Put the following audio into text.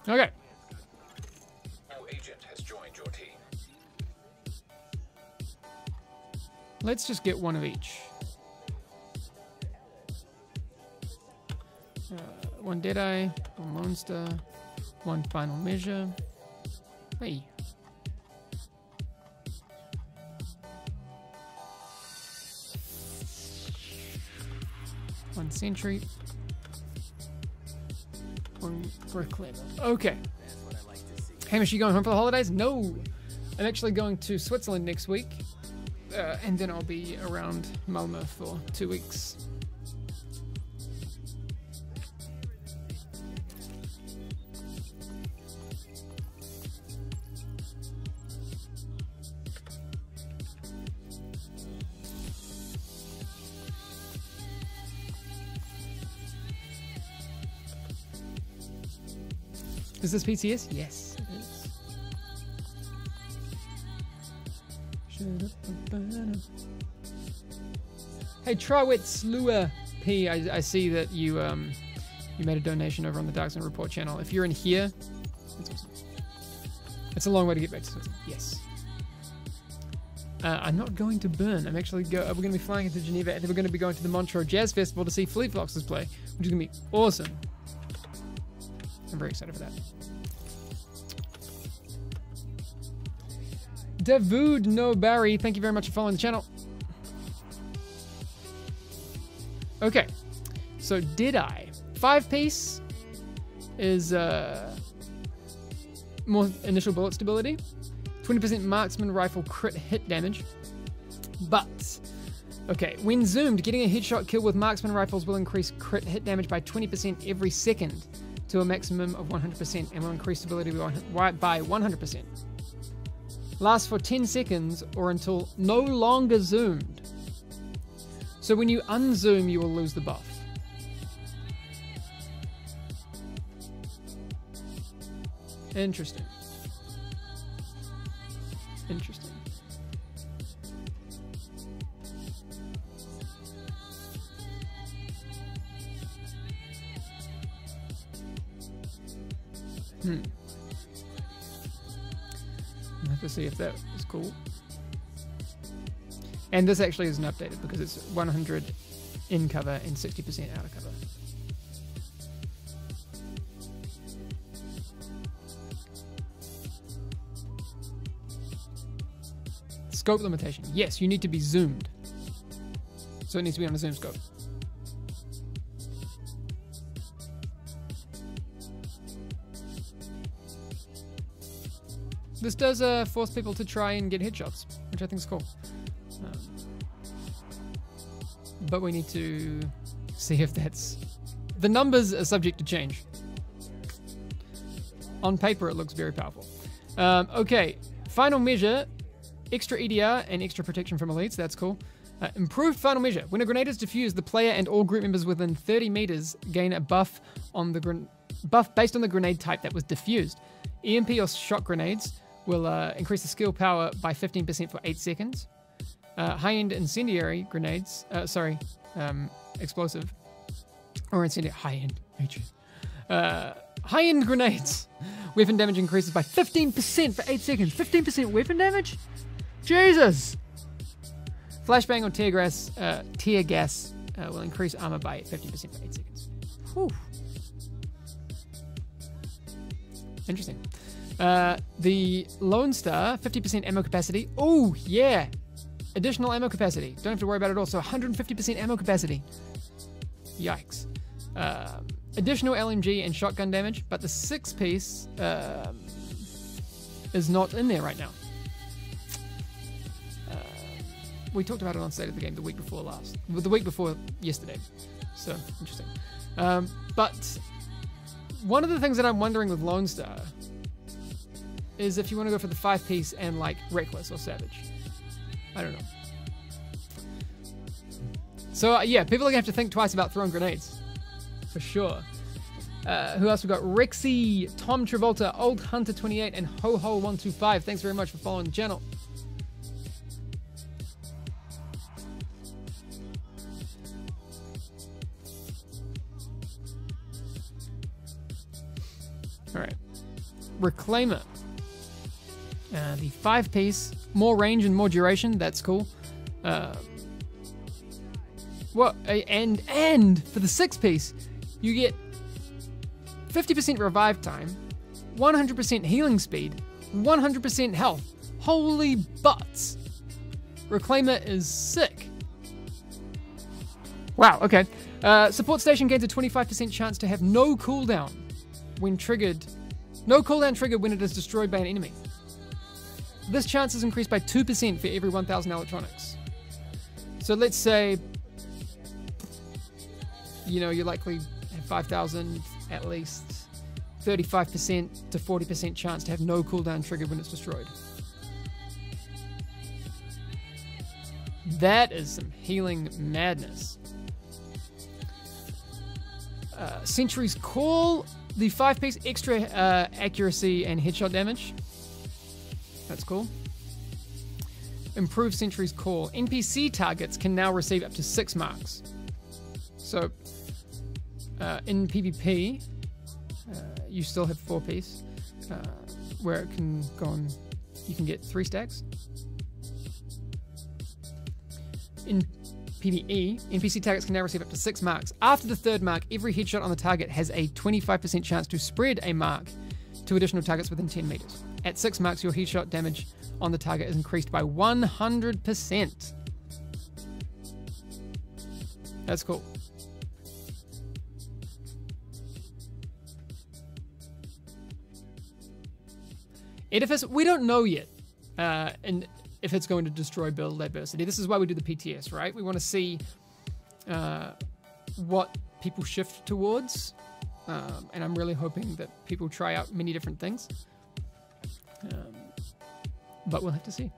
Okay. New agent has joined your team. Let's just get one of each. One Deadeye, one Lone Star, one Final Measure. Hey. One Sentry. One Bricklayer. Okay. Hamish, you going home for the holidays? No. I'm actually going to Switzerland next week. And then I'll be around Malmö for 2 weeks. Is this PTS? Yes, it is. Hey, Trawit Lua P, I see that you you made a donation over on the Dark Zone Report channel. If you're in here, that's awesome. It's a long way to get back to Switzerland. Yes. I'm not going to Bern. I'm actually we're going to be flying into Geneva, and then we're going to be going to the Montreux Jazz Festival to see Fleet Foxes play, which is going to be awesome. I'm very excited for that. Davude No Barry, thank you very much for following the channel. Okay, so Deadeye 5-piece is more initial bullet stability, 20% marksman rifle crit hit damage, but okay, when zoomed, getting a headshot kill with marksman rifles will increase crit hit damage by 20% every second to a maximum of 100% and will increase stability by 100%. Lasts for 10 seconds or until no longer zoomed. So when you unzoom, you will lose the buff. Interesting. Interesting. I'll have to see if that is cool. And this actually isn't updated because it's 100 in cover and 60% out of cover. Scope limitation. Yes, you need to be zoomed. So it needs to be on a zoom scope. This does force people to try and get headshots, which I think is cool. But we need to see if that's... The numbers are subject to change. On paper, it looks very powerful. Okay, final measure. Extra EDR and extra protection from elites. That's cool. Improved final measure. When a grenade is defused, the player and all group members within 30 meters gain a buff on the buff based on the grenade type that was defused. EMP or shock grenades will increase the skill power by 15% for 8 seconds. High-end incendiary grenades, explosive, or incendiary, high-end, high-end grenades, weapon damage increases by 15% for 8 seconds. 15% weapon damage? Jesus! Flashbang or tear gas will increase armor by 50% for 8 seconds. Whew. Interesting. The Lone Star, 50% ammo capacity. Oh, yeah. Additional ammo capacity. Don't have to worry about it at all. So 150% ammo capacity. Yikes. Additional LMG and shotgun damage, but the 6-piece is not in there right now. We talked about it on State of the Game the week before yesterday. So, interesting. But one of the things that I'm wondering with Lone Star is if you want to go for the 5-piece and like Reckless or Savage. I don't know. So yeah, people are gonna have to think twice about throwing grenades. For sure. Who else we got? Rexy, Tom Travolta, Old Hunter 28, and Ho Ho 125. Thanks very much for following the channel. Alright. Reclaimer. The 5-piece, more range and more duration. That's cool. And for the 6-piece, you get 50% revive time, 100% healing speed, 100% health. Holy butts! Reclaimer is sick. Wow, okay. Support station gains a 25% chance to have no cooldown when triggered. No cooldown triggered when it is destroyed by an enemy. This chance is increased by 2% for every 1,000 electronics. So let's say, you know, you likely have 5,000 at least, 35% to 40% chance to have no cooldown triggered when it's destroyed. That is some healing madness. Sentry's Call, the 5-piece extra accuracy and headshot damage. That's cool. Improved Sentry's Call. NPC targets can now receive up to 6 marks. So, in PvP, you still have 4-piece, where it can go on, you can get 3 stacks. In PvE, NPC targets can now receive up to 6 marks. After the 3rd mark, every headshot on the target has a 25% chance to spread a mark to additional targets within 10 meters. At 6 marks, your headshot damage on the target is increased by 100%. That's cool. Edifice, we don't know yet. And if it's going to destroy build diversity. This is why we do the PTS, right? We want to see what people shift towards. And I'm really hoping that people try out many different things. But we'll have to see.